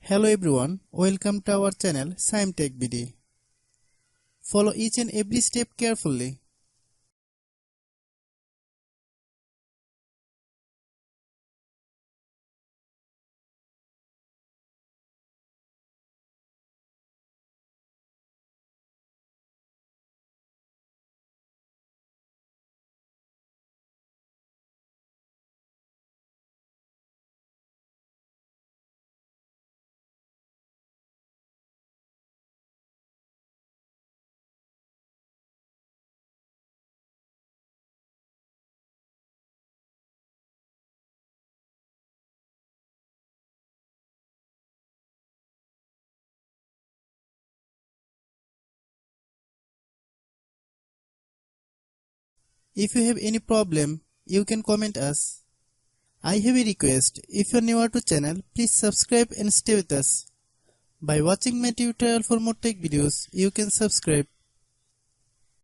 Hello everyone, welcome to our channel Shaem Tech BD. Follow each and every step carefully. If you have any problem, you can comment us. I have a request, if you are new to channel, please subscribe and stay with us. By watching my tutorial for more tech videos, you can subscribe